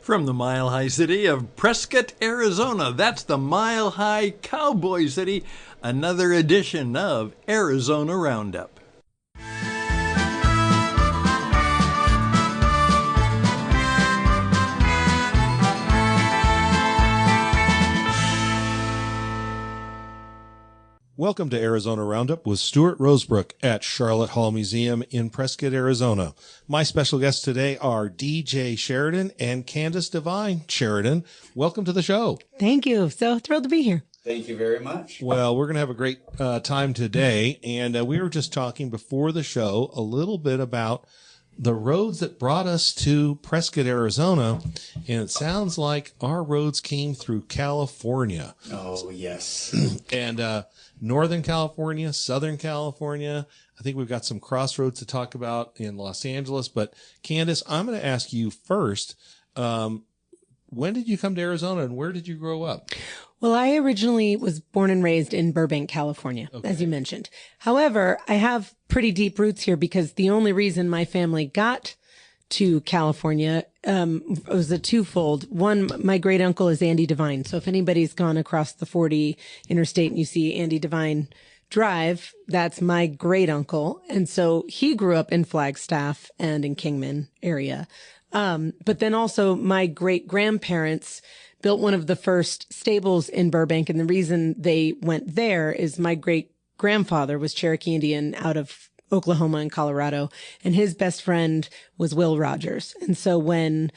From the mile-high city of Prescott, Arizona, that's the mile-high cowboy city, another edition of Arizona Roundup. Welcome to Arizona Roundup with Stuart Rosebrook at Charlotte Hall Museum in Prescott, Arizona. My special guests today are DJ Sheridan and Candice Devine. Sheridan, welcome to the show. Thank you. So thrilled to be here. Thank you very much. Well, we're going to have a great time today, and we were just talking before the show a little bit about the roads that brought us to Prescott, Arizona, and it sounds like our roads came through California. Oh, yes. And Northern California, Southern California. I think we've got some crossroads to talk about in Los Angeles. But Candice, I'm going to ask you first, when did you come to Arizona and where did you grow up? Well, I originally was born and raised in Burbank, California, as you mentioned. However, I have pretty deep roots here because the only reason my family got to California was a twofold. One, my great uncle is Andy Devine. So if anybody's gone across the 40 interstate and you see Andy Devine Drive, that's my great uncle. And so he grew up in Flagstaff and in Kingman area. But then also my great grandparents built one of the first stables in Burbank. And the reason they went there is my great grandfather was Cherokee Indian out of Oklahoma and Colorado, and his best friend was Will Rogers. And so when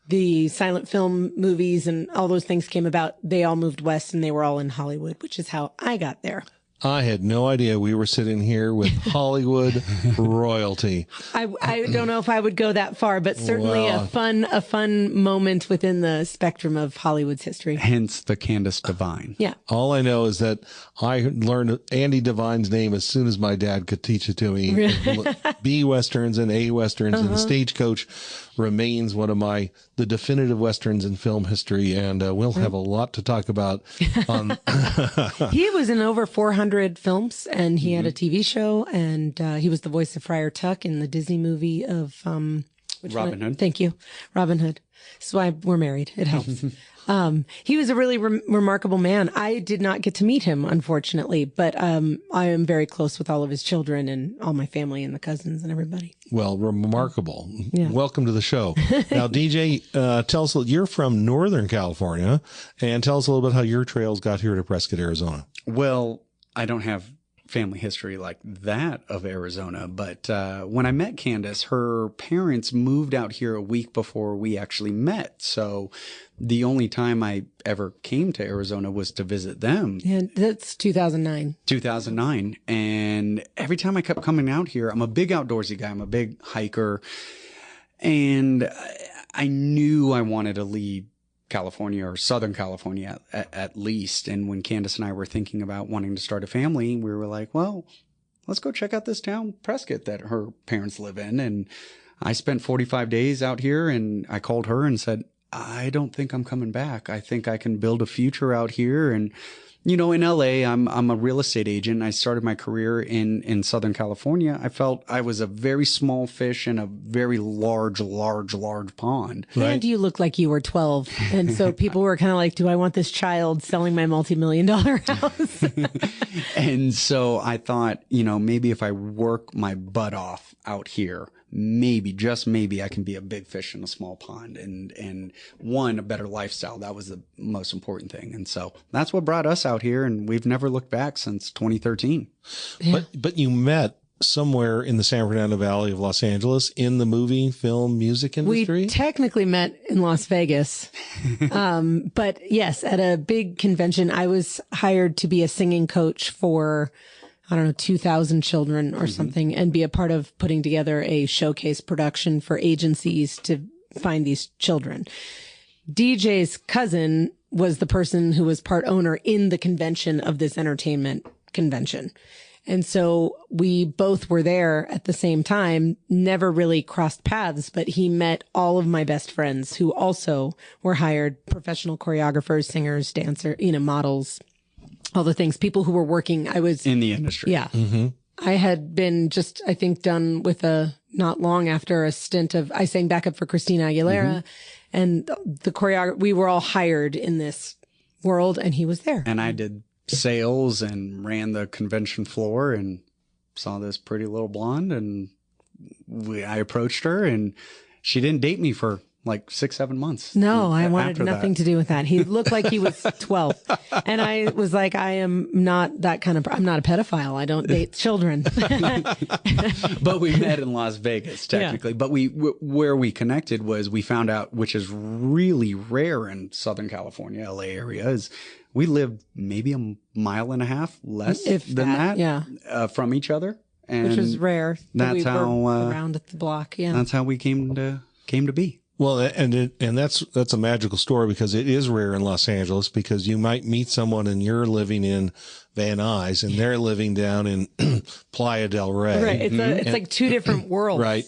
the silent film movies and all those things came about, they all moved west and they were all in Hollywood, which is how I got there. I had no idea we were sitting here with Hollywood royalty. I don't know if I would go that far, but certainly a fun moment within the spectrum of Hollywood's history. Hence the Candice Devine. Yeah. All I know is that I learned Andy Devine's name as soon as my dad could teach it to me. B Westerns and A Westerns, and Stagecoach remains one of the definitive Westerns in film history, and we'll have a lot to talk about. He was in over 400 films, and he had a TV show, and he was the voice of Friar Tuck in the Disney movie of Robin Hood. Thank you, Robin Hood. That's why we're married. It helps. He was a really remarkable man. I did not get to meet him, unfortunately, but I am very close with all of his children and all my family and the cousins and everybody. Well, remarkable. Yeah. Welcome to the show. Now, DJ, tell us, you're from Northern California, and tell us a little bit how your trails got here to Prescott, Arizona. Well, I don't have family history like that of Arizona, but when I met Candice, her parents moved out here a week before we actually met. So the only time I ever came to Arizona was to visit them. Yeah, that's 2009. 2009. And every time I kept coming out here, I'm a big outdoorsy guy. I'm a big hiker. And I knew I wanted to leave California or Southern California at least. And when Candice and I were thinking about wanting to start a family, we were like, well, let's go check out this town, Prescott, that her parents live in. And I spent 45 days out here, and I called her and said, I don't think I'm coming back. I think I can build a future out here. And you know, in LA, I'm a real estate agent. I started my career in Southern California. I felt I was a very small fish in a very large pond. Right? And you look like you were 12. And so people were kind of like, do I want this child selling my multi-million-dollar house? And so I thought, you know, maybe if I work my butt off out here, maybe, just maybe, I can be a big fish in a small pond and a better lifestyle. That was the most important thing. And so that's what brought us out here. And we've never looked back since 2013. Yeah. But you met somewhere in the San Fernando Valley of Los Angeles in the movie, film, music industry? We technically met in Las Vegas. But yes, at a big convention, I was hired to be a singing coach for, I don't know, 2,000 children or something, and be a part of putting together a showcase production for agencies to find these children. DJ's cousin was the person who was part owner in the convention of this entertainment convention. And so we both were there at the same time, never really crossed paths, but he met all of my best friends who also were hired, professional choreographers, singers, dancers, models, all the things, people who were working. I was in the industry. Yeah. Mm-hmm. I had been just, I think, done with a not long after a stint of, I sang backup for Christina Aguilera, and the choreographer, we were all hired in this world, and he was there. And I did sales and ran the convention floor and saw this pretty little blonde, and I approached her, and she didn't date me for like 6-7 months. No, I wanted nothing to do with that. He looked like he was 12. And I was like, I am not that kind of, I'm not a pedophile. I don't date children. But we met in Las Vegas, technically. Yeah. But where we connected was we found out, which is really rare in Southern California, LA area, is we lived maybe 1.5 miles less than that from each other. And which was rare. That's how around at the block. Yeah. That's how we came to be. Well, and that's a magical story, because it is rare in Los Angeles, because you might meet someone and you're living in Van Nuys and they're living down in Playa del Rey. Right. It's like two different worlds. Right.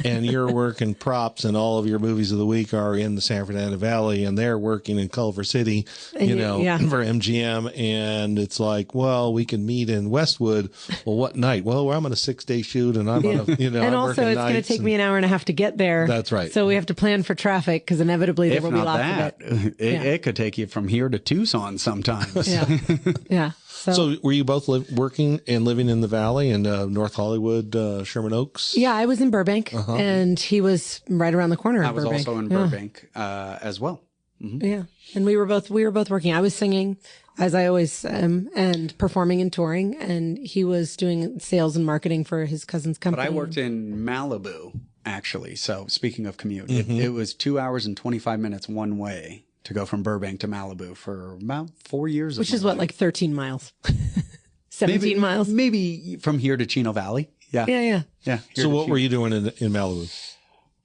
And you're working props and all of your movies of the week are in the San Fernando Valley, and they're working in Culver City, for MGM. And it's like, well, we can meet in Westwood. Well, what night? Well, I'm on a 6-day shoot and I'm on a, and I'm also it's going to take me an hour and a half to get there. That's right. So we have to plan for traffic, because inevitably there will be lots of it. It could take you from here to Tucson sometimes. Yeah. So were you both working and living in the Valley in North Hollywood, Sherman Oaks? Yeah, I was in Burbank, and he was right around the corner. I was also in Burbank as well. Mm-hmm. Yeah, and we were both working. I was singing, as I always am, and performing and touring, and he was doing sales and marketing for his cousin's company. But I worked in Malibu, actually. So speaking of commute, it was 2 hours and 25 minutes one way to go from Burbank to Malibu for about 4 years. Which is what, like 13 miles, 17 miles? Maybe from here to Chino Valley. Yeah. So what were you doing in Malibu?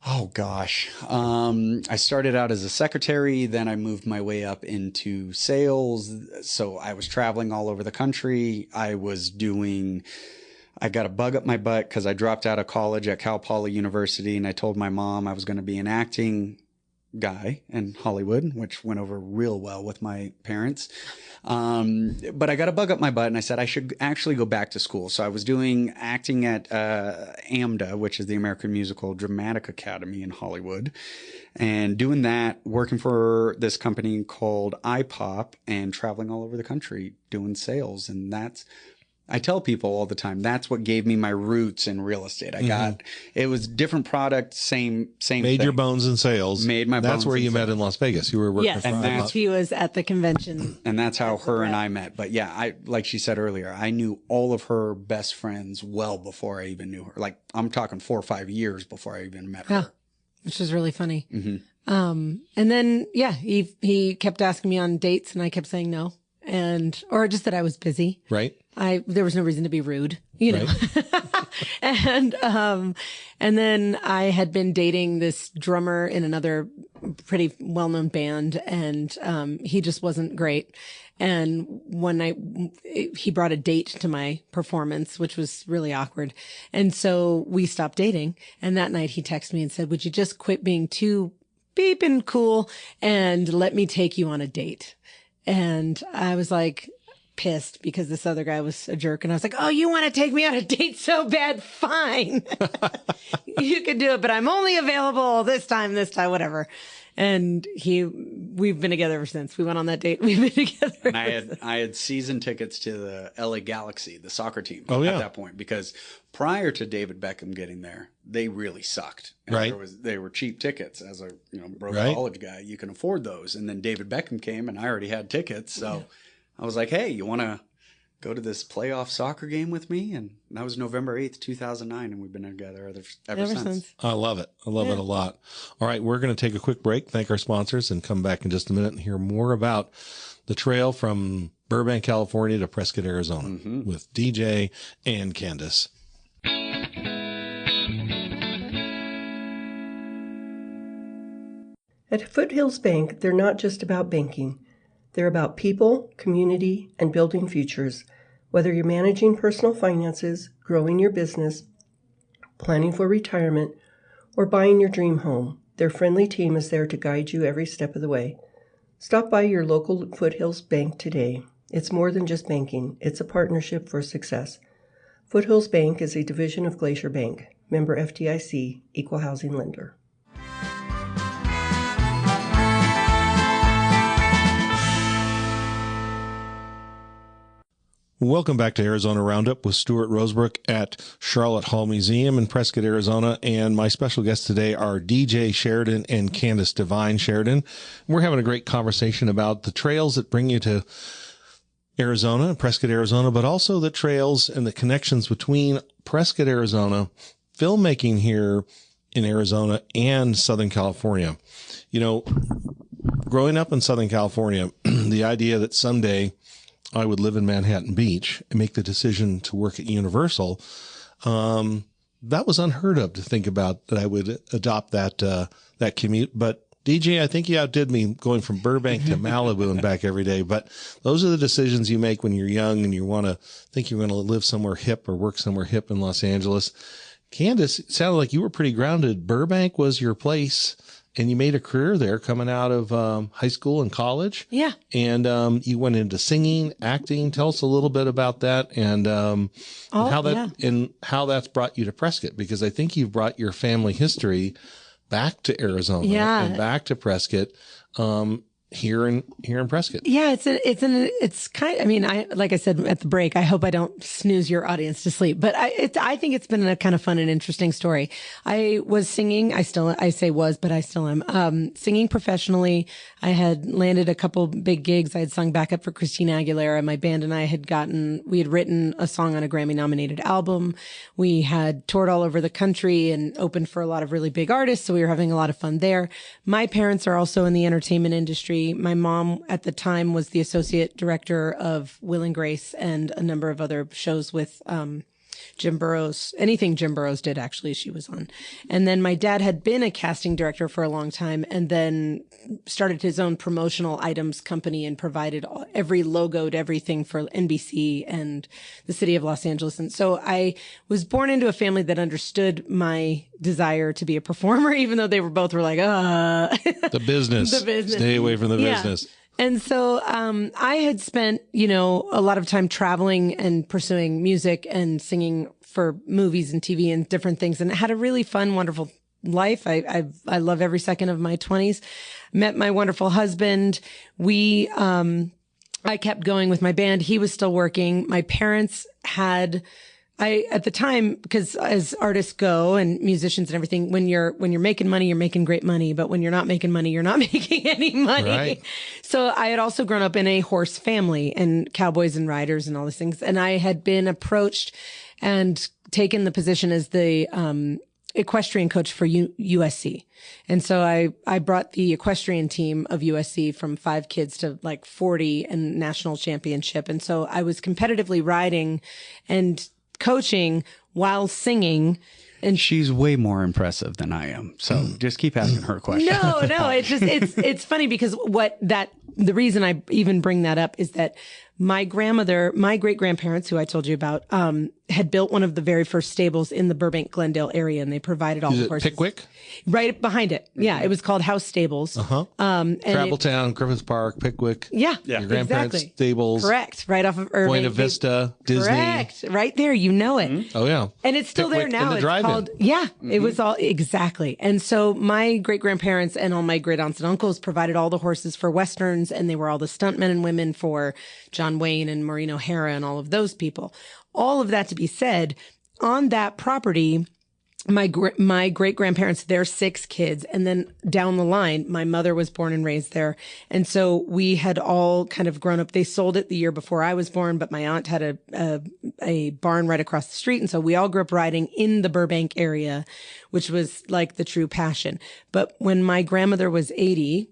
Oh, gosh. I started out as a secretary. Then I moved my way up into sales. So I was traveling all over the country. I got a bug up my butt because I dropped out of college at Cal Poly University, and I told my mom I was going to be an acting guy in Hollywood, which went over real well with my parents. But I got a bug up my butt, and I said I should actually go back to school. So I was doing acting at AMDA, which is the American Musical Dramatic Academy in Hollywood, and doing that, working for this company called iPop, and traveling all over the country doing sales. And I tell people all the time, that's what gave me my roots in real estate. It was different product, same Made thing. your bones in sales. Made my bones. That's where you met in Las Vegas. You were working for and he was at the convention. And that's how her and I met. But yeah, like she said earlier, I knew all of her best friends well before I even knew her. Like, I'm talking 4 or 5 years before I even met her. Which is really funny. And then, he kept asking me on dates, and I kept saying no. Or just that I was busy. Right. There was no reason to be rude, know. And then I had been dating this drummer in another pretty well-known band, and he just wasn't great. And one night he brought a date to my performance, which was really awkward. And so we stopped dating. And that night he texted me and said, "Would you just quit being too beeping cool and let me take you on a date?" And I was like pissed because this other guy was a jerk. And I was like, "Oh, you want to take me on a date so bad? Fine. You could do it, but I'm only available this time, whatever." And we've been together ever since. We went on that date. We've been together. And I had season tickets to the LA Galaxy, the soccer team at that point, because prior to David Beckham getting there, they really sucked. And they were cheap tickets. As a broke college guy, you can afford those. And then David Beckham came, and I already had tickets, so I was like, "Hey, you want to go to this playoff soccer game with me?" And that was November 8th, 2009, and we've been together ever since. I love it. I love it a lot. All right, we're going to take a quick break, thank our sponsors, and come back in just a minute and hear more about the trail from Burbank, California to Prescott, Arizona with DJ and Candice. At Foothills Bank, they're not just about banking. They're about people, community, and building futures. Whether you're managing personal finances, growing your business, planning for retirement, or buying your dream home, their friendly team is there to guide you every step of the way. Stop by your local Foothills Bank today. It's more than just banking. It's a partnership for success. Foothills Bank is a division of Glacier Bank. Member FDIC, Equal Housing Lender. Welcome back to Arizona Roundup with Stuart Rosebrook at Charlotte Hall Museum in Prescott, Arizona. And my special guests today are DJ Sheridan and Candice Devine Sheridan. We're having a great conversation about the trails that bring you to Arizona, Prescott, Arizona, but also the trails and the connections between Prescott, Arizona, filmmaking here in Arizona, and Southern California. You know, growing up in Southern California, the idea that someday I would live in Manhattan Beach and make the decision to work at Universal, that was unheard of to think about, that I would adopt that commute. But DJ, I think you outdid me going from Burbank to Malibu and back every day. But those are the decisions you make when you're young and you want to think you're going to live somewhere hip or work somewhere hip in Los Angeles. Candice, it sounded like you were pretty grounded. Burbank was your place, and you made a career there coming out of high school and college. Yeah. And you went into singing, acting. Tell us a little bit about that and how that's brought you to Prescott, because I think you've brought your family history back to Arizona and back to Prescott. Here in Prescott. Yeah, it's kind of, I mean, like I said at the break, I hope I don't snooze your audience to sleep, but I think it's been a kind of fun and interesting story. I was singing, I still am, singing professionally. I had landed a couple big gigs. I had sung backup for Christina Aguilera. My band and I we had written a song on a Grammy nominated album. We had toured all over the country and opened for a lot of really big artists. So we were having a lot of fun there. My parents are also in the entertainment industry. My mom at the time was the associate director of Will and Grace and a number of other shows with Jim Burrows. Anything Jim Burrows did, actually, she was on. And then my dad had been a casting director for a long time and then started his own promotional items company and provided every logoed everything for NBC and the city of Los Angeles. And so I was born into a family that understood my desire to be a performer, even though they were like, the business. Stay away from the business. And so I had spent, a lot of time traveling and pursuing music and singing for movies and TV and different things, and had a really fun, wonderful life. I love every second of my 20s. Met my wonderful husband. I kept going with my band. He was still working. My parents had... at the time, because as artists go and musicians and everything, when you're making money, you're making great money. But when you're not making money, you're not making any money. Right. So I had also grown up in a horse family and cowboys and riders and all these things. And I had been approached and taken the position as the, equestrian coach for USC. And so I brought the equestrian team of USC from 5 kids to like 40 and national championship. And so I was competitively riding and coaching while singing. And she's way more impressive than I am. So just keep asking her questions. No, it's funny because the reason I even bring that up is that my great grandparents, who I told you about, had built one of the very first stables in the Burbank, Glendale area, and they provided all the horses. Pickwick? Right behind it. Yeah. It was called House Stables. Traveltown, Griffith Park, Pickwick. Yeah. Your grandparents' stables. Correct. Right off of Irving. Buena Vista, Disney. Correct. Right there. You know it. Mm-hmm. Oh, yeah. And it's still Pickwick there now. In the drive-in. It was all exactly. And so my great grandparents and all my great aunts and uncles provided all the horses for Westerns, and they were all the stuntmen and women for John Wayne and Maureen O'Hara and all of those people. All of that to be said, on that property, my great grandparents, their 6 kids, and then down the line, my mother was born and raised there. And so we had all kind of grown up. They sold it the year before I was born, but my aunt had a barn right across the street. And so we all grew up riding in the Burbank area, which was like the true passion. But when my grandmother was 80,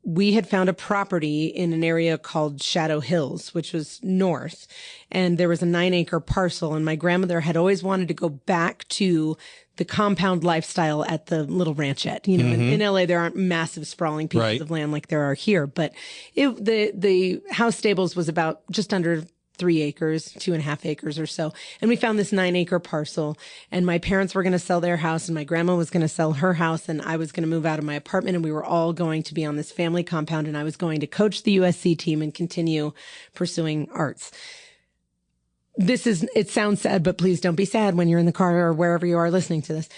we had found a property in an area called Shadow Hills, which was north. And there was a 9-acre parcel. And my grandmother had always wanted to go back to the compound lifestyle at the little ranchette. In LA, there aren't massive sprawling pieces of land like there are here. But the house stables was about just under 3 acres, 2.5 acres or so. And we found this 9-acre parcel, and my parents were going to sell their house, and my grandma was going to sell her house, and I was going to move out of my apartment, and we were all going to be on this family compound, and I was going to coach the USC team and continue pursuing arts. it sounds sad, but please don't be sad when you're in the car or wherever you are listening to this.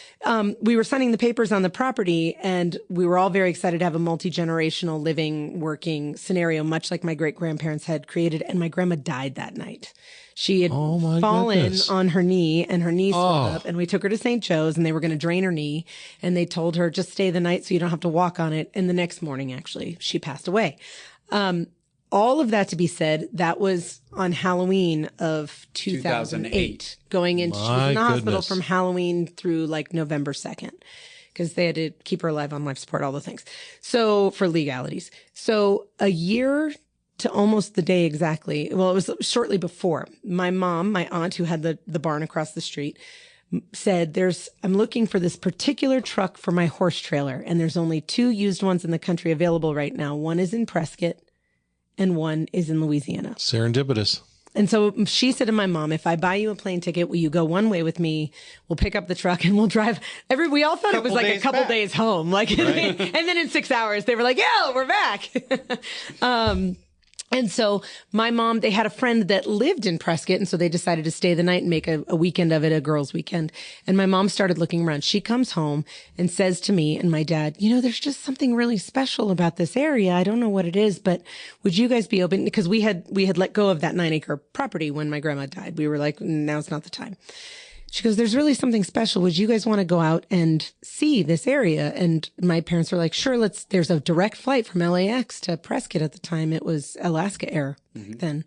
We were signing the papers on the property, and we were all very excited to have a multi-generational living, working scenario, much like my great-grandparents had created. And my grandma died that night. She had fallen on her knee, and her knee swelled up, and we took her to St. Joe's, and they were going to drain her knee, and they told her, just stay the night so you don't have to walk on it. And the next morning, actually, she passed away. All of that to be said, that was on Halloween of 2008. Going into, she was in the hospital from Halloween through like November 2nd, because they had to keep her alive on life support, all the things. So for legalities. So a year to almost the day exactly. Well, it was shortly before. My mom, my aunt who had the barn across the street, said, I'm looking for this particular truck for my horse trailer. And there's only 2 used ones in the country available right now. One is in Prescott and one is in Louisiana. Serendipitous. And so she said to my mom, if I buy you a plane ticket, will you go one way with me? We'll pick up the truck and we'll drive. We all thought it was like a couple days home. Like, right. And then in 6 hours, they were like, yeah, we're back. And so my mom, they had a friend that lived in Prescott. And so they decided to stay the night and make a weekend of it, a girls' weekend. And my mom started looking around. She comes home and says to me and my dad, there's just something really special about this area. I don't know what it is, but would you guys be open? Because we had let go of that 9-acre property when my grandma died. We were like, now's not the time. She goes, there's really something special. Would you guys want to go out and see this area? And my parents were like, sure, there's a direct flight from LAX to Prescott at the time. It was Alaska Air then.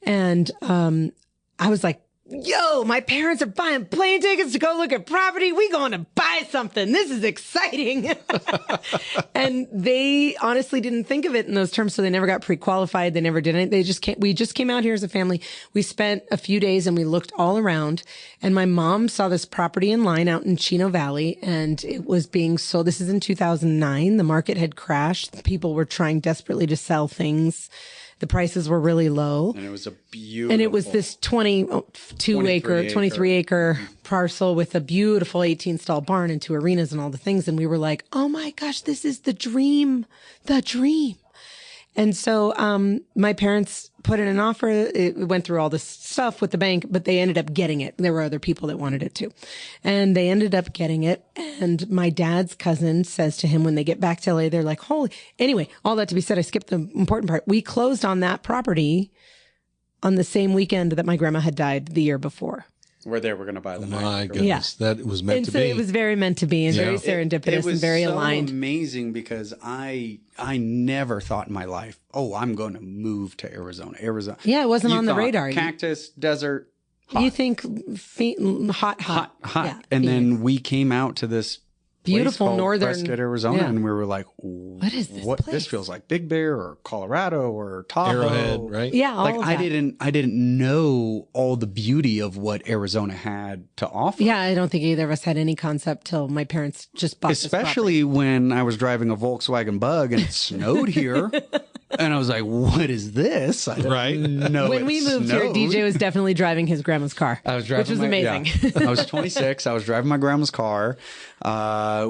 And I was like, yo, my parents are buying plane tickets to go look at property. We going to buy something. This is exciting. And they honestly didn't think of it in those terms. So they never got pre-qualified. They never did it. We just came out here as a family. We spent a few days and we looked all around, and my mom saw this property in line out in Chino Valley, and it was being sold. This is in 2009. The market had crashed. People were trying desperately to sell things. The prices were really low. And it was a beautiful. And it was this 23 acre parcel with a beautiful 18-stall barn and 2 arenas and all the things. And we were like, oh my gosh, this is the dream. And so my parents put in an offer. It went through all this stuff with the bank, but they ended up getting it. There were other people that wanted it too. And they ended up getting it. And my dad's cousin says to him when they get back to LA, they're like, anyway, all that to be said, I skipped the important part. We closed on that property on the same weekend that my grandma had died the year before. Where they were going to buy the night. My goodness, that was meant to be. It was very meant to be and very serendipitous and very aligned. It was so amazing because I never thought in my life, I'm going to move to Arizona. Yeah, it wasn't on the radar. Cactus, desert, hot. You think hot. Yeah, and then we came out to this beautiful northern Prescott, Arizona, and we were like, "What is this? Place? This feels like Big Bear or Colorado or Tahoe, Arrowhead, right?" Yeah, I didn't know all the beauty of what Arizona had to offer. Yeah, I don't think either of us had any concept till my parents just bought. Especially when I was driving a Volkswagen Bug and it snowed here. And I was like, what is this? I didn't know when we moved here, DJ was definitely driving his grandma's car, which was amazing. Yeah. I was 26. I was driving my grandma's car. I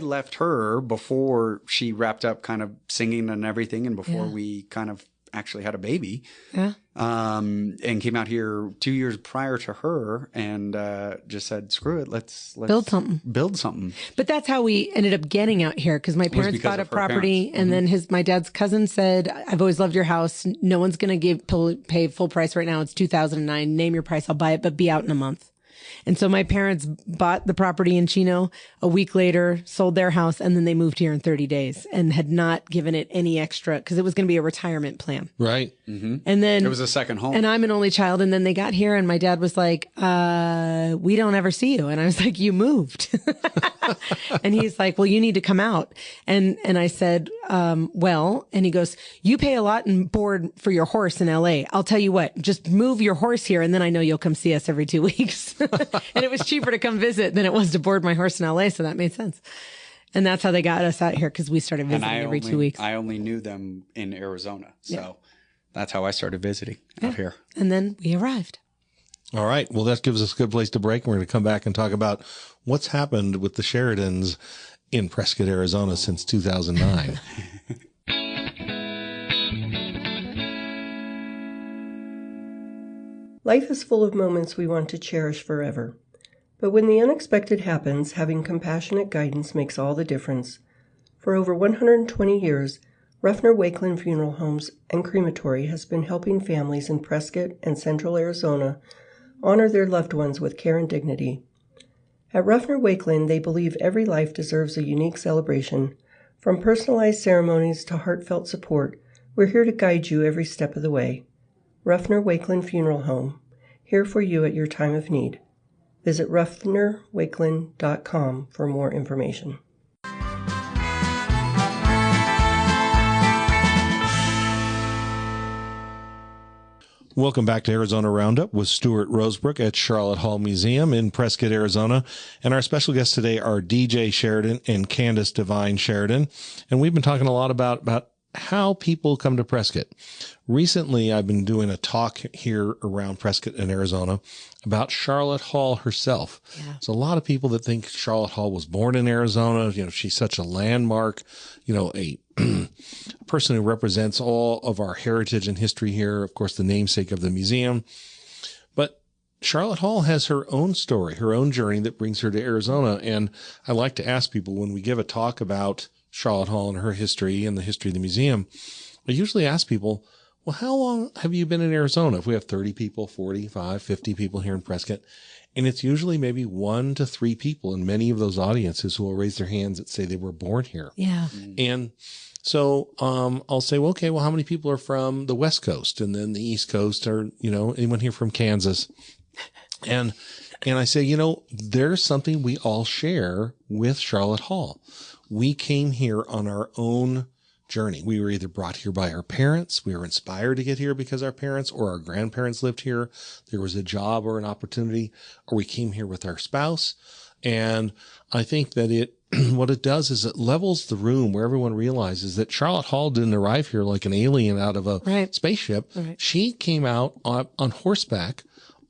left her before she wrapped up kind of singing and everything, and before we kind of actually had a baby. Yeah. And came out here 2 years prior to her and just said, screw it, let's build something. But that's how we ended up getting out here, because my parents bought a property, and then my dad's cousin said, I've always loved your house. No one's going to pay full price right now. It's 2009. Name your price. I'll buy it, but be out in a month. And so my parents bought the property in Chino. A week later, sold their house, and then they moved here in 30 days and had not given it any extra because it was going to be a retirement plan. Right. Mm-hmm. And then it was a second home. And I'm an only child. And then they got here and my dad was like, we don't ever see you. And I was like, you moved. And he's like, well, you need to come out. And I said, well, and he goes, you pay a lot in board for your horse in LA. I'll tell you what, just move your horse here. And then I know you'll come see us every 2 weeks. And it was cheaper to come visit than it was to board my horse in LA. So that made sense. And that's how they got us out here, because we started visiting every 2 weeks. I only knew them in Arizona. So that's how I started visiting out here. And then we arrived. All right. Well, that gives us a good place to break. And we're going to come back and talk about what's happened with the Sheridans in Prescott, Arizona since 2009. Life is full of moments we want to cherish forever. But when the unexpected happens, having compassionate guidance makes all the difference. For over 120 years, Ruffner Wakeland Funeral Homes and Crematory has been helping families in Prescott and Central Arizona honor their loved ones with care and dignity. At Ruffner Wakeland, they believe every life deserves a unique celebration. From personalized ceremonies to heartfelt support, we're here to guide you every step of the way. Ruffner Wakeland Funeral Home, here for you at your time of need. Visit ruffnerwakeland.com for more information. Welcome back to Arizona Roundup with Stuart Rosebrook at Charlotte Hall Museum in Prescott, Arizona. And our special guests today are DJ Sheridan and Candice Devine Sheridan. And we've been talking a lot about how people come to Prescott. Recently, I've been doing a talk here around Prescott in Arizona about Charlotte Hall herself. Yeah. There's a lot of people that think Charlotte Hall was born in Arizona. You know, she's such a landmark, you know, a person who represents all of our heritage and history here. Of course, the namesake of the museum. But Charlotte Hall has her own story, her own journey that brings her to Arizona. And I like to ask people when we give a talk about Charlotte Hall and her history and the history of the museum, I usually ask people, well, how long have you been in Arizona? If we have 30 people, 45, 50 people here in Prescott, and it's usually maybe 1 to 3 people in many of those audiences who will raise their hands that say they were born here. Yeah. And so I'll say, well, okay, well, how many people are from the West Coast and then the East Coast, or, you know, anyone here from Kansas? And I say, you know, there's something we all share with Charlotte Hall. We came here on our own journey. We were either brought here by our parents, we were inspired to get here because our parents or our grandparents lived here, there was a job or an opportunity, or we came here with our spouse. And I think that what it does is it levels the room where everyone realizes that Charlotte Hall didn't arrive here like an alien out of a spaceship. Right. She came out on horseback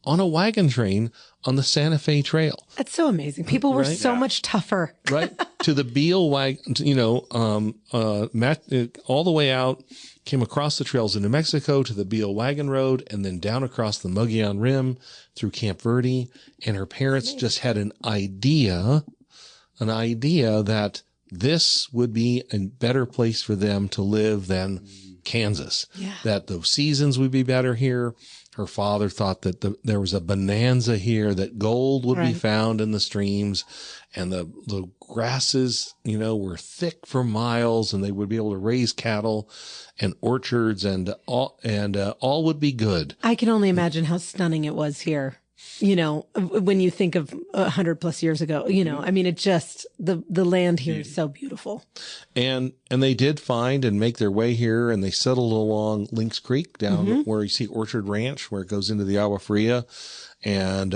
on a wagon train on the Santa Fe Trail. That's so amazing. People were so much tougher. Right. To the Beale wagon, you know, all the way out, came across the trails in New Mexico to the Beale Wagon Road, and then down across the Mogollon Rim through Camp Verde. And her parents just had an idea that this would be a better place for them to live than Kansas, that the seasons would be better here. Her father thought that there was a bonanza here, that gold would be found in the streams, and the grasses, you know, were thick for miles, and they would be able to raise cattle and orchards, and all would be good. I can only imagine how stunning it was here. You know, when you think of 100+ years ago, you know, I mean, it just, the land here is so beautiful. And they did find and make their way here, and they settled along Lynx Creek down where you see Orchard Ranch, where it goes into the Agua Fria. And,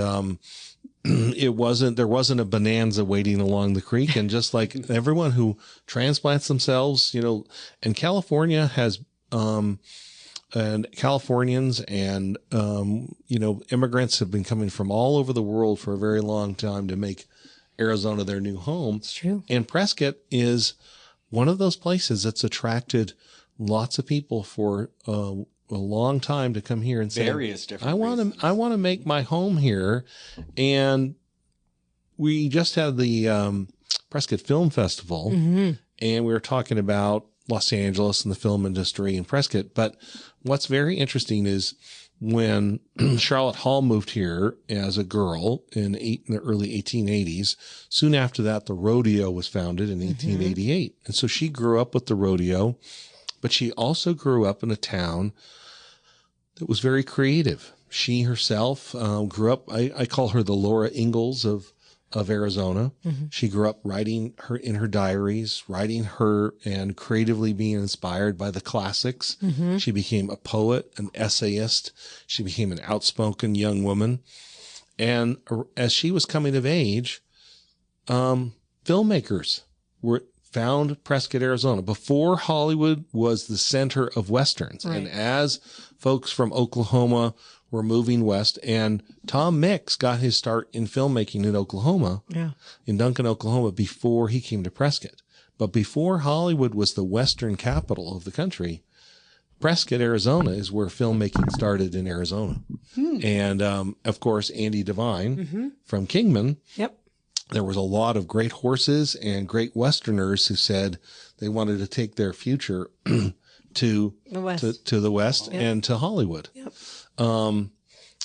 there wasn't a bonanza waiting along the creek. And just like everyone who transplants themselves, you know, and California has, and Californians and, you know, immigrants have been coming from all over the world for a very long time to make Arizona their new home. It's true. And Prescott is one of those places that's attracted lots of people for a long time to come here and say, I want to make my home here. And we just had the Prescott Film Festival, and we were talking about Los Angeles and the film industry in Prescott. But what's very interesting is when Charlotte Hall moved here as a girl in the early 1880s, soon after that, the rodeo was founded in 1888. And so she grew up with the rodeo, but she also grew up in a town that was very creative. She herself grew up, I call her the Laura Ingalls of Arizona. She grew up writing in her diaries, and creatively being inspired by the classics. She became a poet, an essayist. She became an outspoken young woman. And as she was coming of age, filmmakers found Prescott, Arizona, before Hollywood was the center of Westerns. Right. And as folks from Oklahoma were moving west, and Tom Mix got his start in filmmaking in Oklahoma, in Duncan, Oklahoma, before he came to Prescott. But before Hollywood was the Western capital of the country, Prescott, Arizona is where filmmaking started in Arizona. And, of course, Andy Devine from Kingman. Yep. There was a lot of great horses and great Westerners who said they wanted to take their future to the West and to Hollywood. Yep.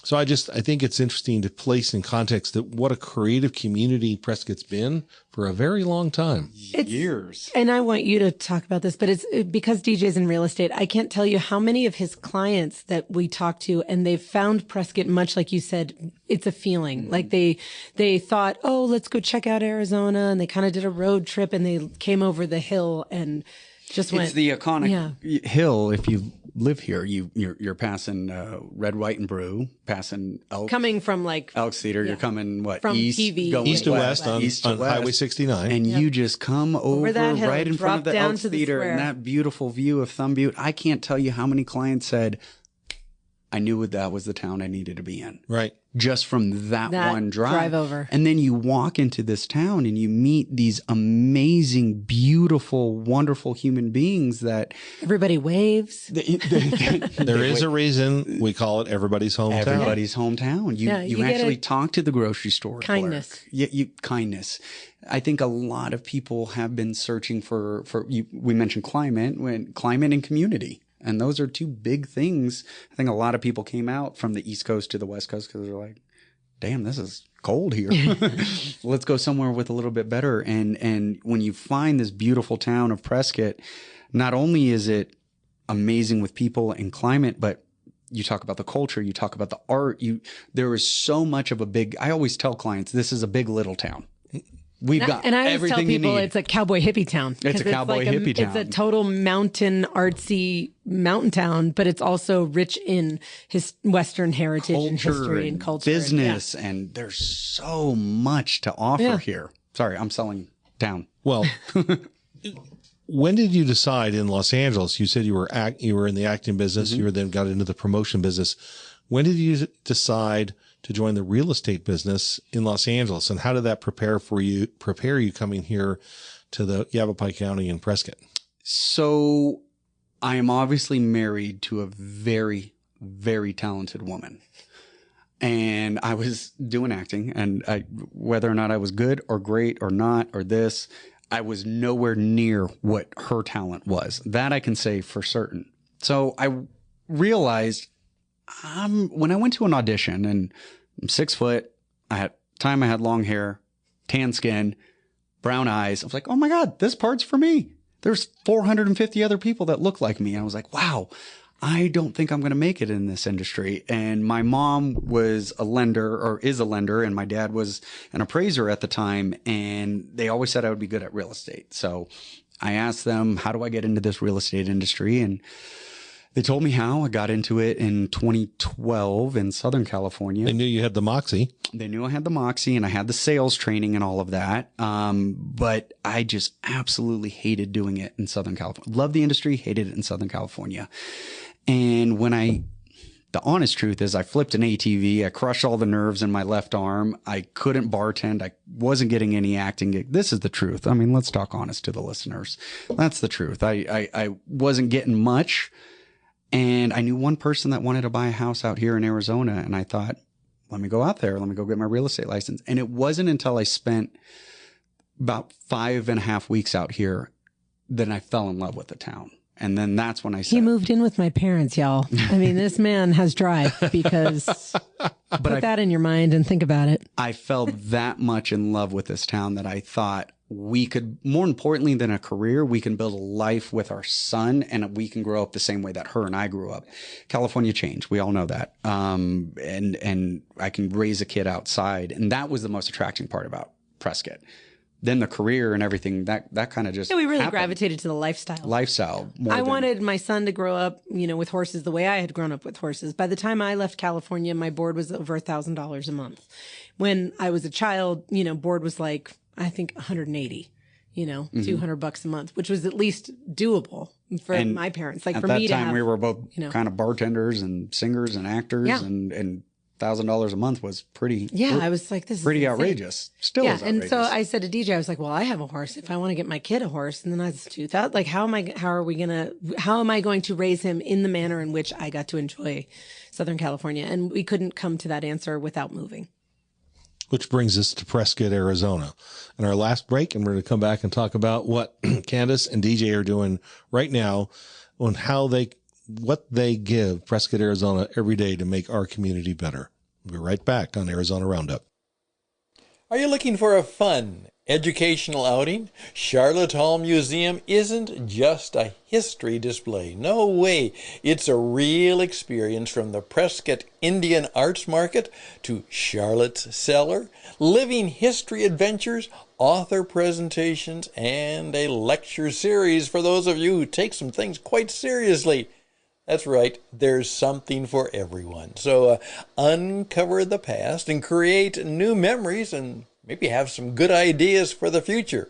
So I think it's interesting to place in context that what a creative community Prescott's been for a very long time. Years. And I want you to talk about this, but it's because DJ's in real estate. I can't tell you how many of his clients that we talk to, and they've found Prescott, much like you said, it's a feeling. Like they thought, oh, let's go check out Arizona. And they kind of did a road trip and they came over the hill and just went. It's the iconic hill. If you live here, you're passing Red, White, and Brew, passing Elk. Coming from like Elks Theater, you're coming from east, TV. going East to west on Highway 69. And you just come over that hill, right in front of the drop down Elks to the Theater square. and that beautiful view of Thumb Butte. I can't tell you how many clients said, I knew that was the town I needed to be in. Right. Just from that one drive over. And then you walk into this town and you meet these amazing, beautiful, wonderful human beings that everybody waves. There is a reason we call it everybody's hometown. Everybody's hometown. You actually talk to the grocery store kindness. Kindness. I think a lot of people have been searching for we mentioned climate and community. And those are two big things. I think a lot of people came out from the East Coast to the West Coast because they're like, damn, this is cold here. Let's go somewhere with a little bit better. And when you find this beautiful town of Prescott, not only is it amazing with people and climate, but you talk about the culture, you talk about the art. There is so much of I always tell clients, this is a big little town. We've got and I always everything tell people you need. it's a cowboy hippie town. It's a cowboy hippie town. It's a total mountain artsy mountain town, but it's also rich in his Western heritage and history and culture. Business, and there's so much to offer here. Sorry, I'm selling town. Well, when did you decide in Los Angeles? You said you were in the acting business. You then got into the promotion business. When did you decide to join the real estate business in Los Angeles, and how did that prepare you coming here to the Yavapai County in Prescott? So I am obviously married to a very, very talented woman. And I was doing acting, and whether or not I was good or great or not or this, I was nowhere near what her talent was. That I can say for certain. So I realized when I went to an audition, and I'm 6 foot, I had long hair, tan skin, brown eyes. I was like, oh my God, this part's for me. There's 450 other people that look like me. And I was like, wow, I don't think I'm going to make it in this industry. And my mom was a lender, or is a lender, and my dad was an appraiser at the time. And they always said I would be good at real estate. So I asked them, how do I get into this real estate industry? And they told me how. I got into it in 2012 in Southern California. They knew you had the moxie. They knew I had the moxie and I had the sales training and all of that. But I just absolutely hated doing it in Southern California. Loved the industry, hated it in Southern California. And the honest truth is I flipped an ATV. I crushed all the nerves in my left arm. I couldn't bartend. I wasn't getting any acting gig. This is the truth. I mean, let's talk honest to the listeners. That's the truth. I wasn't getting much. And I knew one person that wanted to buy a house out here in Arizona. And I thought, let me go out there. Let me go get my real estate license. And it wasn't until I spent about 5.5 weeks out here that I fell in love with the town. And then that's when I said, he moved in with my parents, y'all. I mean, this man has drive, because put that in your mind and think about it. I fell that much in love with this town that I thought we could, more importantly than a career, we can build a life with our son, and we can grow up the same way that her and I grew up. California changed. We all know that. And I can raise a kid outside. And that was the most attracting part about Prescott. Then the career and everything, that kind of just we really happened. Gravitated to the lifestyle. I wanted my son to grow up, with horses the way I had grown up with horses. By the time I left California, my board was over $1,000 a month. When I was a child, board was like, I think 180, $200 a month, which was at least doable for my parents. Like at for that me time, to have, we were both kind of bartenders and singers and actors, and $1,000 a month was pretty. Yeah, I was like, this is pretty insane. outrageous. Still is outrageous. And so I said to DJ, I was like, well, I have a horse. If I want to get my kid a horse, and then I was 2,000. Like, how am I going to raise him in the manner in which I got to enjoy Southern California? And we couldn't come to that answer without moving. Which brings us to Prescott, Arizona. In our last break, and we're going to come back and talk about what Candice and DJ are doing right now on what they give Prescott, Arizona every day to make our community better. We'll be right back on Arizona Roundup. Are you looking for a fun, educational outing? Charlotte Hall Museum isn't just a history display. No way. It's a real experience, from the Prescott Indian Arts Market to Charlotte's Cellar, living history adventures, author presentations, and a lecture series for those of you who take some things quite seriously. That's right, there's something for everyone. So uncover the past and create new memories, and maybe have some good ideas for the future.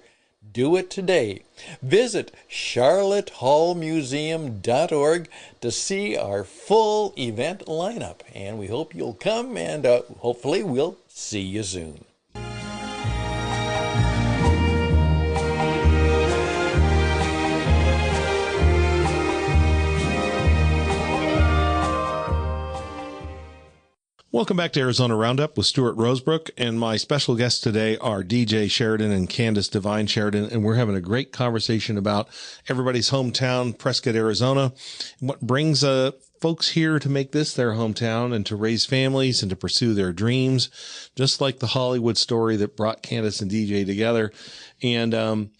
Do it today. Visit charlottehallmuseum.org to see our full event lineup. And we hope you'll come, and hopefully we'll see you soon. Welcome back to Arizona Roundup with Stuart Rosebrook, and my special guests today are DJ Sheridan and Candice Devine Sheridan, and we're having a great conversation about everybody's hometown, Prescott, Arizona, and what brings folks here to make this their hometown and to raise families and to pursue their dreams, just like the Hollywood story that brought Candice and DJ together. And, I'm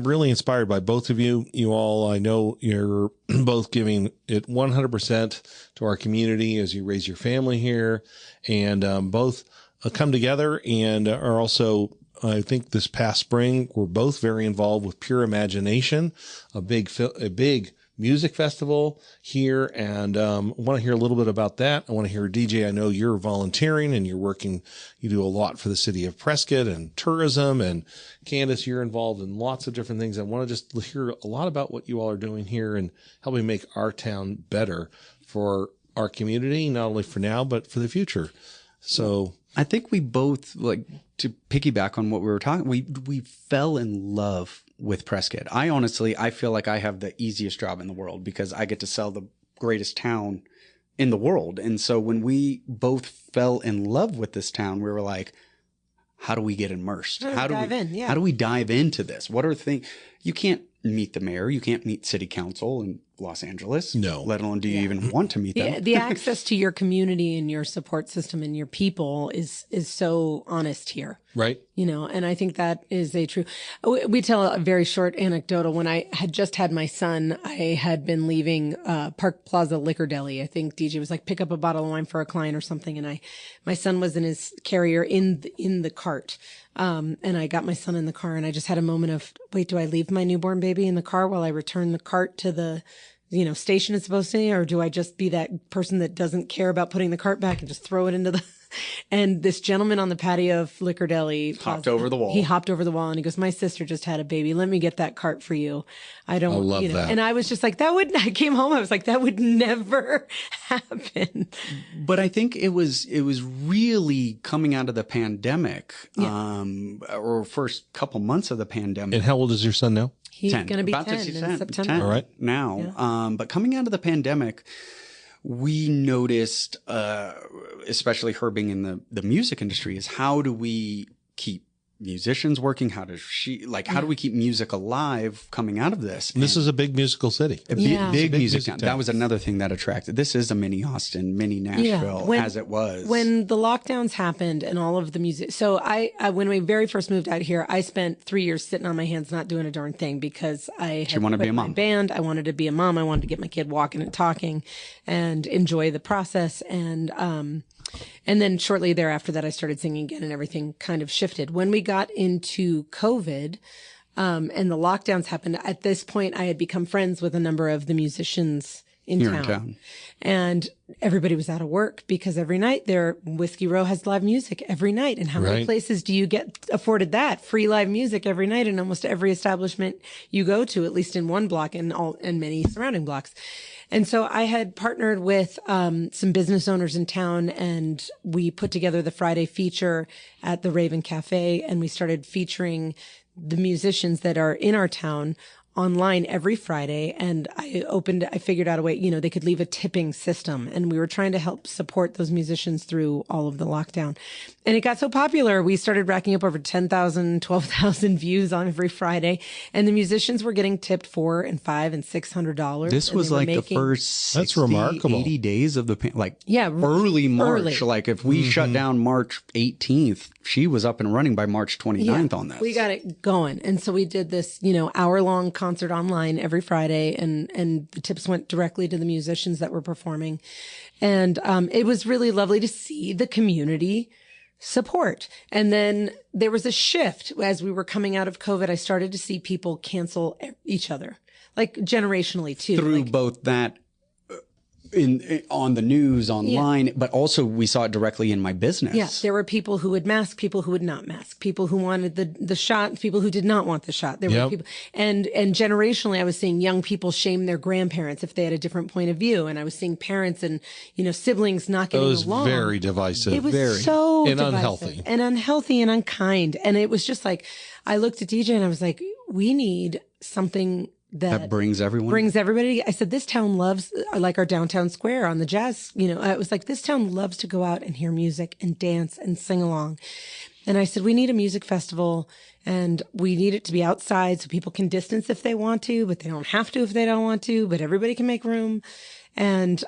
really inspired by both of you. You all, I know you're both giving it 100% to our community as you raise your family here, and both come together and are also, I think this past spring, we're both very involved with Pure Imagination, a big music festival here, and I want to hear a little bit about that. I want to hear, DJ, I know you're volunteering and you do a lot for the city of Prescott and tourism, and Candice, you're involved in lots of different things. I want to just hear a lot about what you all are doing here and helping make our town better for our community, not only for now, but for the future. So I think we both, like, to piggyback on what we were talking, we fell in love with Prescott. I feel like I have the easiest job in the world because I get to sell the greatest town in the world. And so when we both fell in love with this town, we were like, how do we get immersed? How do we dive into this? What are things? You can't meet the mayor. You can't meet city council in Los Angeles. No. Let alone do you even want to meet them? The access to your community and your support system and your people is so honest here. Right. And I think that is we tell a very short anecdotal. When I had just had my son, I had been leaving Park Plaza Liquor Deli. I think DJ was like, pick up a bottle of wine for a client or something. And my son was in his carrier in the cart. And I got my son in the car, and I just had a moment of, wait, do I leave my newborn baby in the car while I return the cart to the station it's supposed to be, or do I just be that person that doesn't care about putting the cart back and just throw it into the, and this gentleman on the patio of Liquor Deli hopped over the wall. He hopped over the wall and he goes, my sister just had a baby. Let me get that cart for you. I love that. And I was just like, I came home. I was like, that would never happen. But I think it was really coming out of the pandemic, or first couple months of the pandemic. And how old is your son now? He's going to be 10 in September. 10 All right. Now. Yeah. But coming out of the pandemic, we noticed, especially her being in the music industry, is how do we keep musicians working? How do we keep music alive coming out of this? And this is a big musical city. Big music town. That was another thing that attracted. This is a mini Austin, mini Nashville, as it was. When the lockdowns happened and all of the music. So I when we very first moved out here, I spent 3 years sitting on my hands, not doing a darn thing, because I had wanted to be a mom. My band. I wanted to be a mom. I wanted to get my kid walking and talking and enjoy the process. And then shortly thereafter that I started singing again, and everything kind of shifted. When we got into COVID, and the lockdowns happened, at this point I had become friends with a number of the musicians in Here town. in town. And everybody was out of work because every night Whiskey Row has live music every night. And how many Right. places do you get afforded that? Free live music every night in almost every establishment you go to, at least in one block and many surrounding blocks. And so I had partnered with some business owners in town, and we put together the Friday feature at the Raven Cafe, and we started featuring the musicians that are in our town online every Friday. And I figured out a way, they could leave a tipping system, and we were trying to help support those musicians through all of the lockdown. And it got so popular, we started racking up over 10,000, 12,000 views on every Friday. And the musicians were getting tipped $400 and $500 and $600. This was like the first 60, That's remarkable. 80 days of the Yeah, early March. early. Like if we shut down March 18th, she was up and running by March 29th on this. We got it going. And so we did this, hour-long concert online every Friday, and the tips went directly to the musicians that were performing. And it was really lovely to see the community support. And then there was a shift as we were coming out of COVID. I started to see people cancel each other, like generationally too. Through both that on the news, online, but also we saw it directly in my business. Yeah, there were people who would mask, people who would not mask, people who wanted the shot, people who did not want the shot. There were people, and generationally, I was seeing young people shame their grandparents if they had a different point of view, and I was seeing parents and siblings not getting along. It was very divisive. It was very, so and divisive unhealthy and unkind, and it was just like I looked at DJ and I was like, we need something that brings everybody. I said, this town loves, like our downtown square on the jazz, I was like, this town loves to go out and hear music and dance and sing along. And I said, we need a music festival, and we need it to be outside so people can distance if they want to, but they don't have to if they don't want to, but everybody can make room. And,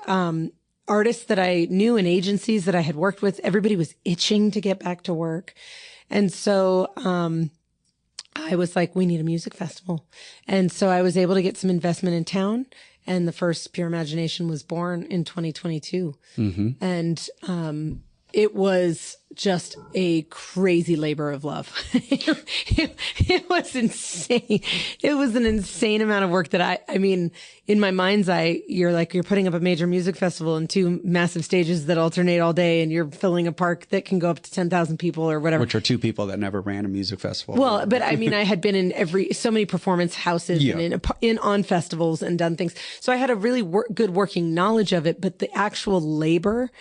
artists that I knew and agencies that I had worked with, everybody was itching to get back to work. And so, I was like, we need a music festival. And so I was able to get some investment in town, and the first Pure Imagination was born in 2022. And it was just a crazy labor of love. It was insane. It was an insane amount of work that I mean, in my mind's eye, you're putting up a major music festival and 2 massive stages that alternate all day, and you're filling a park that can go up to 10,000 people or whatever. Which are 2 people that never ran a music festival. Well, but I mean, I had been in so many performance houses and on festivals and done things. So I had a really good working knowledge of it, but the actual labor,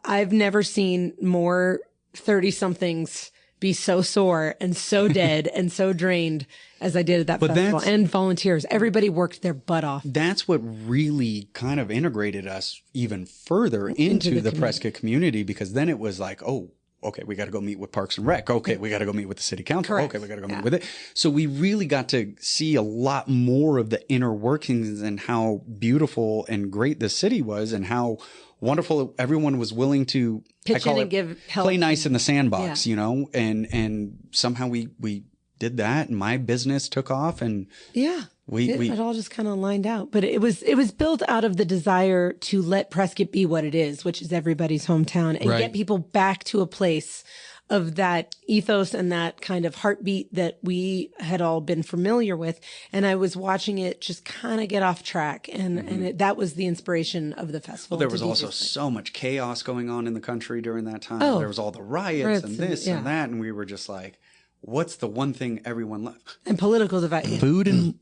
I've never seen more 30-somethings be so sore and so dead and so drained as I did at that festival. And volunteers. Everybody worked their butt off. That's what really kind of integrated us even further into the Prescott community, because then it was like, oh, okay, we got to go meet with Parks and Rec. Okay, we got to go meet with the city council. Correct. Okay, we got to go meet with it. So we really got to see a lot more of the inner workings and how beautiful and great the city was, and how wonderful everyone was willing to pitch in and give help. Play nice in the sandbox, and somehow we did that, and my business took off, and it all just kind of lined out. But it was built out of the desire to let Prescott be what it is, which is everybody's hometown, and get people back to a place of that ethos and that kind of heartbeat that we had all been familiar with. And I was watching it just kind of get off track. And that was the inspiration of the festival. Well, there was also so much chaos going on in the country during that time. There was all the riots and this and that. And we were just like, what's the one thing everyone loves? And political divide. Food and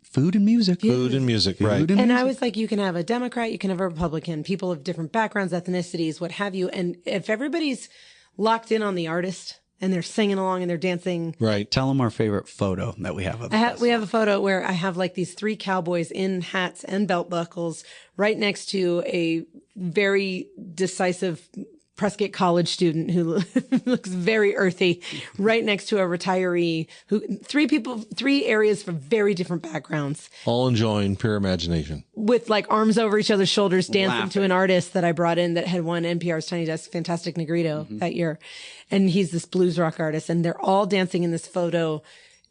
music. Food and music, right. And I was like, you can have a Democrat, you can have a Republican, people of different backgrounds, ethnicities, what have you. And if everybody's locked in on the artist and they're singing along and they're dancing. Right. Tell them our favorite photo that we have of we have a photo where I have like these 3 cowboys in hats and belt buckles right next to a very decisive Prescott college student who looks very earthy, right next to a retiree who 3 areas from very different backgrounds. All enjoying Pure Imagination. With like arms over each other's shoulders, dancing to an artist that I brought in that had won NPR's Tiny Desk Fantastic Negrito that year. And he's this blues rock artist, and they're all dancing in this photo.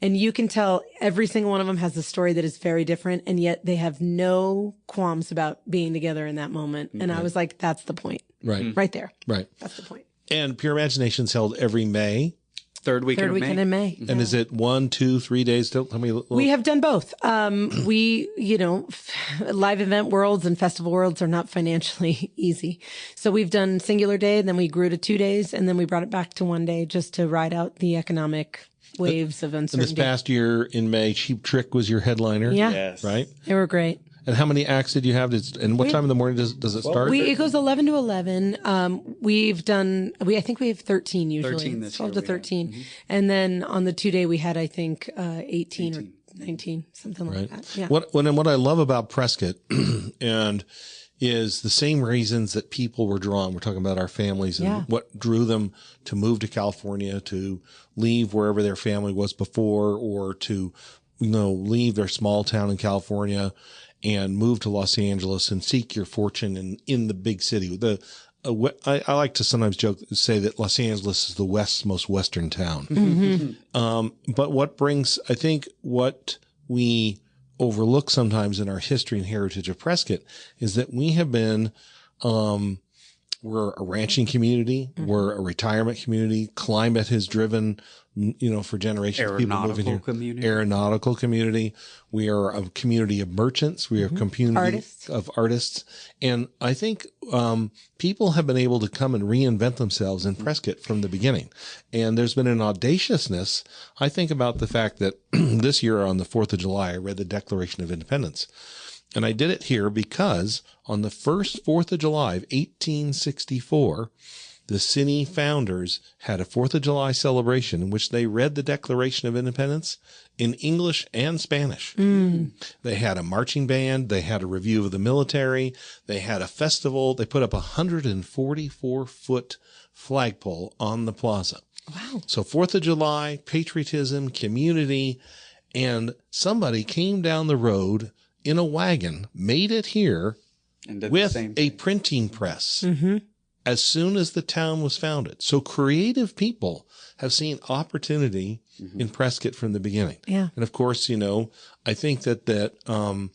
And you can tell every single one of them has a story that is very different, and yet they have no qualms about being together in that moment. And I was like, that's the point. Right. Right there. Right. That's the point. And Pure Imagination's held every May. Third weekend weekend in May. And is it 1, 2, 3 days? Tell me. We have done both. We, live event worlds and festival worlds are not financially easy. So we've done singular day, then we grew to 2 days, and then we brought it back to 1 day just to ride out the economic waves of uncertainty. And this past year in May, Cheap Trick was your headliner. Yeah. Yes. Right? They were great. And how many acts did you have? And what time in the morning does it start? It goes 11 to 11. I think we have 13 usually. 13 this 12 year to 13. And then on the 2 day we had, I think, 18 or 19, something like that. Yeah. What I love about Prescott and is the same reasons that people were drawn. We're talking about our families and what drew them to move to California, to leave wherever their family was before, or to, leave their small town in California and move to Los Angeles and seek your fortune in the big city. I like to sometimes say that Los Angeles is the West's most Western town. Mm-hmm. But what we overlook sometimes in our history and heritage of Prescott is that we have been, we're a ranching community. Mm-hmm. We're a retirement community. Climate has driven, for generations, people moving here. Aeronautical community. We are a community of merchants. We are a community of artists. And I think, people have been able to come and reinvent themselves in Prescott from the beginning. And there's been an audaciousness. I think about the fact that this year on the 4th of July, I read the Declaration of Independence. And I did it here because on the first 4th of July of 1864, the city founders had a 4th of July celebration in which they read the Declaration of Independence in English and Spanish. Mm. They had a marching band. They had a review of the military. They had a festival. They put up a 144-foot flagpole on the plaza. Wow. So 4th of July, patriotism, community, and somebody came down the road in a wagon, made it here with a printing press. Mm-hmm. As soon as the town was founded. So creative people have seen opportunity in Prescott from the beginning. Yeah. And of course, I think that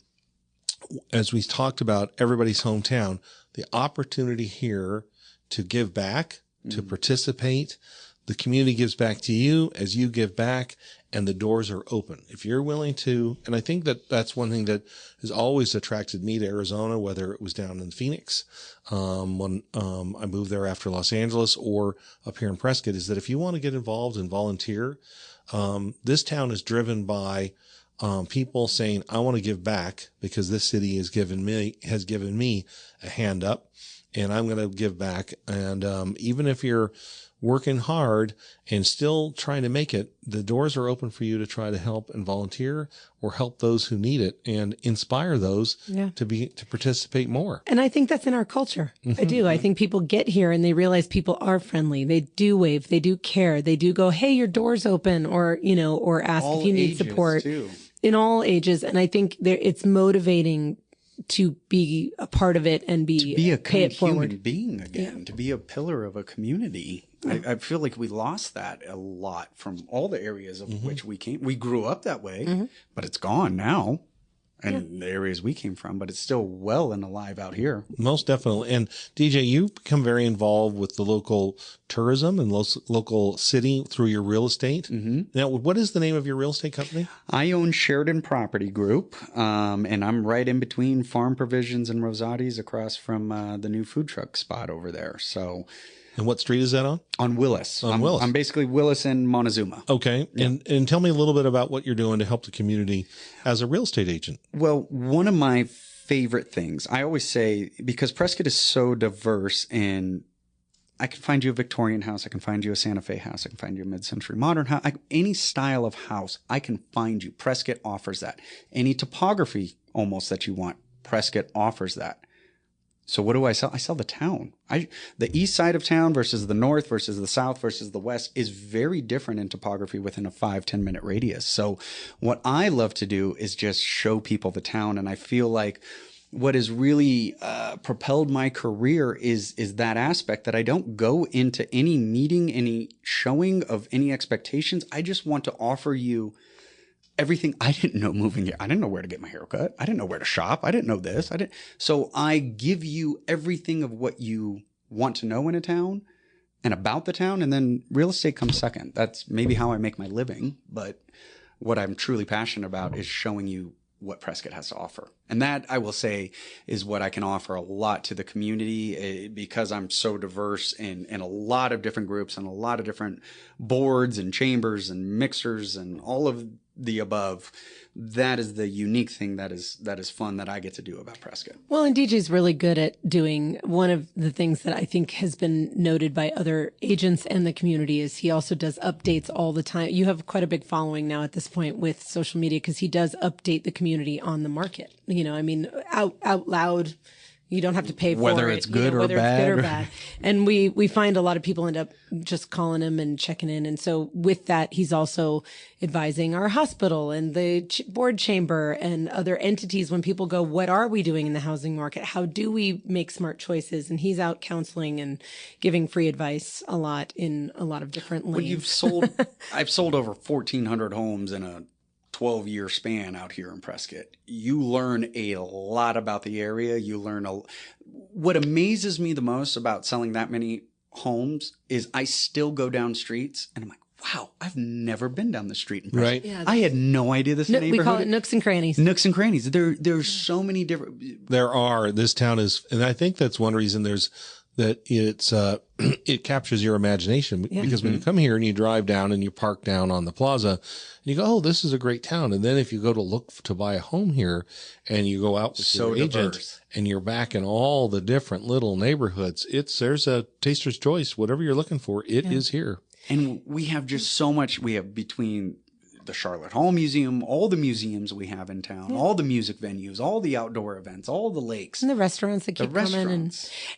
as we talked about everybody's hometown, the opportunity here to give back, to participate, the community gives back to you as you give back, and the doors are open. If you're willing to, and I think that that's one thing that has always attracted me to Arizona, whether it was down in Phoenix, when I moved there after Los Angeles, or up here in Prescott, is that if you want to get involved and volunteer, this town is driven by people saying, I want to give back because this city has given me a hand up, and I'm going to give back. And even if you're working hard and still trying to make it, the doors are open for you to try to help and volunteer or help those who need it and inspire those to participate more. And I think that's in our culture. Mm-hmm. I do. I think people get here and they realize people are friendly. They do wave. They do care. They do go, hey, your door's open, or ask if you need support too. In all ages. And I think it's motivating to be a part of it and pay it forward. Human being again, to be a pillar of a community. I feel like we lost that a lot from all the areas of which we came. We grew up that way, but it's gone now. And the areas we came from, but it's still well and alive out here. Most definitely. And DJ, you've become very involved with the local tourism and local city through your real estate. Mm-hmm. Now, what is the name of your real estate company? I own Sheridan Property Group, and I'm right in between Farm Provisions and Rosati's across from the new food truck spot over there. So... And what street is that on? On Willis. Willis. I'm basically Willis and Montezuma. Okay. Yeah. And tell me a little bit about what you're doing to help the community as a real estate agent. Well, one of my favorite things, I always say, because Prescott is so diverse, and I can find you a Victorian house, I can find you a Santa Fe house, I can find you a mid-century modern house, any style of house, I can find you. Prescott offers that. Any topography almost that you want, Prescott offers that. So what do I sell? I sell the town. The east side of town versus the north versus the south versus the west is very different in topography within a 5-10 minute radius. So what I love to do is just show people the town. And I feel like what has really propelled my career is that aspect that I don't go into any meeting, any showing of any expectations. I just want to offer you everything. I didn't know moving here. I didn't know where to get my hair cut. I didn't know where to shop. I didn't know this. So I give you everything of what you want to know in a town, and about the town, and then real estate comes second. That's maybe how I make my living, but what I'm truly passionate about is showing you what Prescott has to offer. And that, I will say, is what I can offer a lot to the community, because I'm so diverse in a lot of different groups and a lot of different boards and chambers and mixers and all of the above. That is the unique thing that is fun that I get to do about Prescott. Well, and DJ's really good at doing one of the things that I think has been noted by other agents and the community is he also does updates all the time. You have quite a big following now at this point with social media because he does update the community on the market. You know, I mean, out loud. You don't have to pay for whether it. It's good or whether bad. It's good or bad. And we find a lot of people end up just calling him and checking in. And so with that, he's also advising our hospital and the board chamber and other entities when people go, what are we doing in the housing market? How do we make smart choices? And he's out counseling and giving free advice a lot in a lot of different lanes. Well, I've sold over 1,400 homes in a 12-year span out here in Prescott. You learn a lot about the area. You learn what amazes me the most about selling that many homes is I still go down streets and I'm like, wow, I've never been down the street in Prescott. Right. Yeah, I had no idea this neighborhood. we call it nooks and crannies. Nooks and crannies. There's so many different. This town is, and I think that's one reason it captures your imagination because when you come here and you drive down and you park down on the plaza and you go, oh, this is a great town. And then if you go to look to buy a home here and you go out with your agent and you're back in all the different little neighborhoods, there's a taster's choice. Whatever you're looking for, it is here. And we have just so much. We have between the Charlotte Hall Museum, all the museums we have in town, all the music venues, all the outdoor events, all the lakes. And the restaurants that keep coming.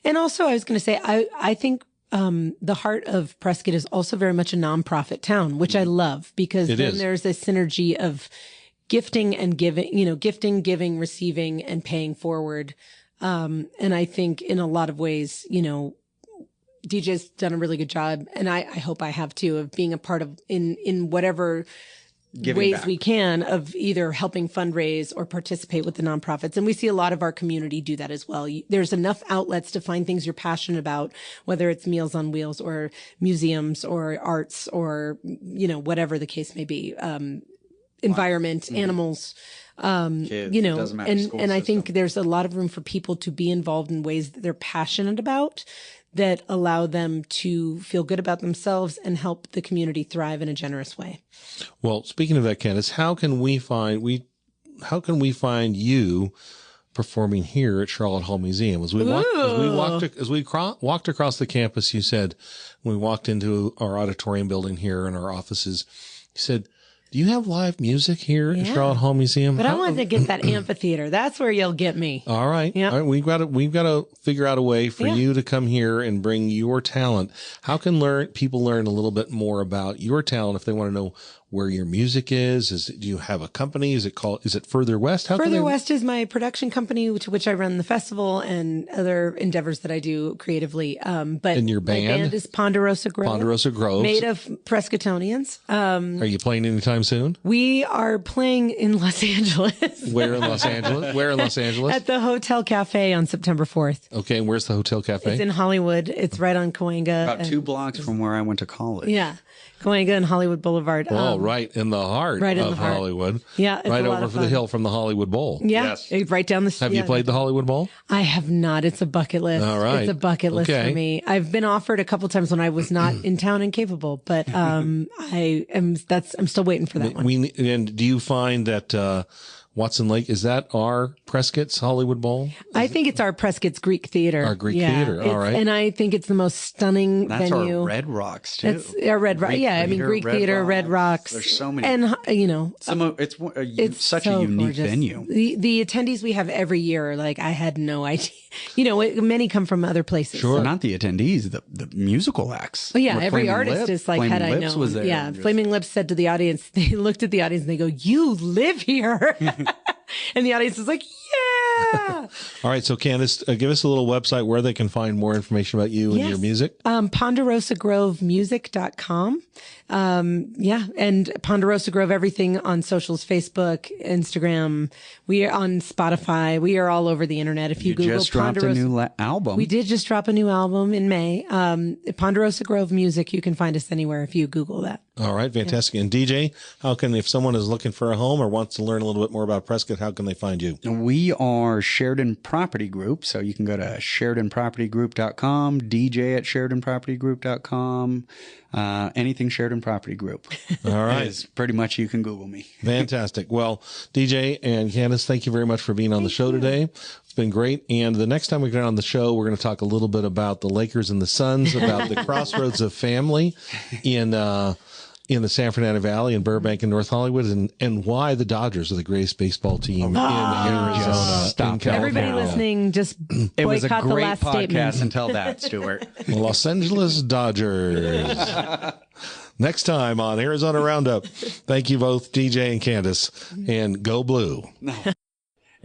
And also, I was going to say, I think the heart of Prescott is also very much a nonprofit town, which I love because there's a synergy of gifting and giving, giving, receiving, and paying forward. And I think in a lot of ways, DJ's done a really good job, and I hope I have too, of being a part of in whatever ways we can of either helping fundraise or participate with the nonprofits. And we see a lot of our community do that as well. There's enough outlets to find things you're passionate about, whether it's Meals on Wheels or museums or arts or, whatever the case may be, environment, animals, kids, and I think there's a lot of room for people to be involved in ways that they're passionate about that allow them to feel good about themselves and help the community thrive in a generous way. Well, speaking of that, Candice, how can we find you performing here at Charlotte Hall Museum? As we walked across the campus, you said, when we walked into our auditorium building here in our offices, you said, do you have live music here at Charlotte Hall Museum? But I wanted to get that amphitheater. That's where you'll get me. All right. Yeah. All right. We've got to figure out a way for you to come here and bring your talent. How can people learn a little bit more about your talent if they want to know where your music is? Do you have a company? Is it Further West? Further West is my production company to which I run the festival and other endeavors that I do creatively. But and your band? My band is Ponderosa Grove. Ponderosa Grove. Made of Prescottonians. Are you playing anytime soon? We are playing in Los Angeles. Where in Los Angeles? Where in Los Angeles? At the Hotel Cafe on September 4th. Okay. And where's the Hotel Cafe? It's in Hollywood. It's right on Cahuenga. About 2 blocks from where I went to college. Yeah. Cahuenga and Hollywood Boulevard. Right in the heart of Hollywood. Yeah. It's right a lot over of for the hill from the Hollywood Bowl. Yeah. Yes. Right down the street. Have you played the Hollywood Bowl? I have not. It's a bucket list. All right. It's a bucket list for me. I've been offered a couple times when I was not in town and capable, but I'm still waiting for that one. And do you find that Watson Lake, is that our Prescott's Hollywood Bowl? I think it's our Prescott's Greek Theater. Our Greek Theater, all right. And I think it's the most stunning venue. That's our Red Rocks, too. It's our Red Rocks. Yeah, I mean, Greek Theater, Red Rocks. There's so many. And, it's such a unique gorgeous venue. The attendees we have every year are like, I had no idea. Many come from other places. Sure. So. Not the attendees, the musical acts. Oh, yeah, every artist is like, had I known. Was there yeah, Flaming Lips said to the audience, they looked at the audience and they go, you live here. And the audience is like, Yeah. All right. So Candice, give us a little website where they can find more information about you and your music. PonderosaGroveMusic.com. Yeah. And Ponderosa Grove, everything on socials, Facebook, Instagram. We are on Spotify. We are all over the internet. If you Google just dropped Ponderosa, a new album. we did just drop a new album in May. Ponderosa Grove Music. You can find us anywhere if you Google that. All right. Fantastic. And DJ, if someone is looking for a home or wants to learn a little bit more about Prescott, how can they find you? We are Sheridan Property Group. So you can go to SheridanPropertyGroup.com, DJ at SheridanPropertyGroup.com, anything Sheridan Property Group. All right. Is pretty much you can Google me. Fantastic. Well, DJ and Candice, thank you very much for being on the show today. It's been great. And the next time we get on the show, we're going to talk a little bit about the Lakers and the Suns, about the crossroads of family in the San Fernando Valley in Burbank and North Hollywood, and why the Dodgers are the greatest baseball team in Arizona. Stop. Everybody listening, just It was a boycott the great last podcast statement. until that, Stuart. Los Angeles Dodgers. Next time on Arizona Roundup. Thank you both, DJ and Candice, and go blue.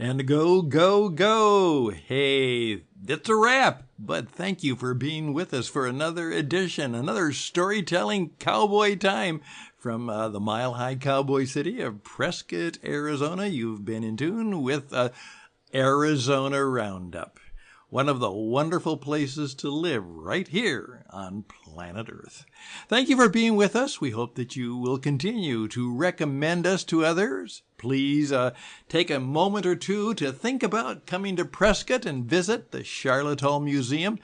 And go, go, go. Hey, that's a wrap. But thank you for being with us for another edition, another storytelling cowboy time from the mile-high cowboy city of Prescott, Arizona. You've been in tune with Arizona Roundup, one of the wonderful places to live right here on planet Earth. Thank you for being with us. We hope that you will continue to recommend us to others. Please take a moment or two to think about coming to Prescott and visit the Charlotte Hall Museum.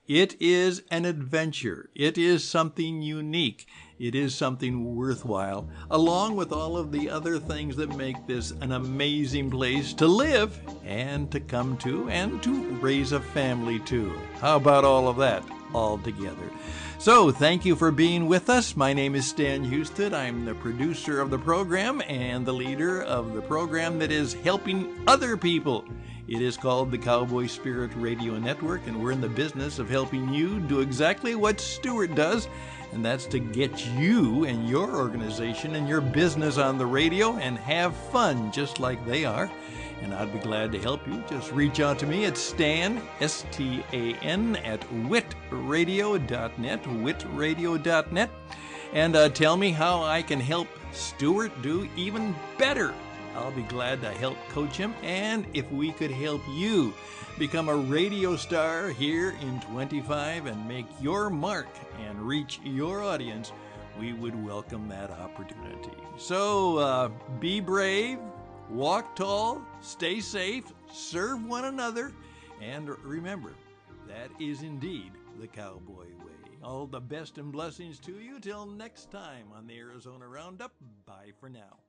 It is an adventure. It is something unique. It is something worthwhile, along with all of the other things that make this an amazing place to live and to come to and to raise a family to. How about all of that all together? So thank you for being with us. My name is Stan Houston. I'm the producer of the program and the leader of the program that is helping other people. It is called the Cowboy Spirit Radio Network, and we're in the business of helping you do exactly what Stuart does, and that's to get you and your organization and your business on the radio and have fun just like they are. And I'd be glad to help you. Just reach out to me at Stan, S-T-A-N, at witradio.net, witradio.net, and tell me how I can help Stuart do even better. I'll be glad to help coach him, and if we could help you become a radio star here in 25 and make your mark and reach your audience, we would welcome that opportunity. So be brave, walk tall, stay safe, serve one another, and remember, that is indeed the cowboy way. All the best and blessings to you till next time on the Arizona Roundup. Bye for now.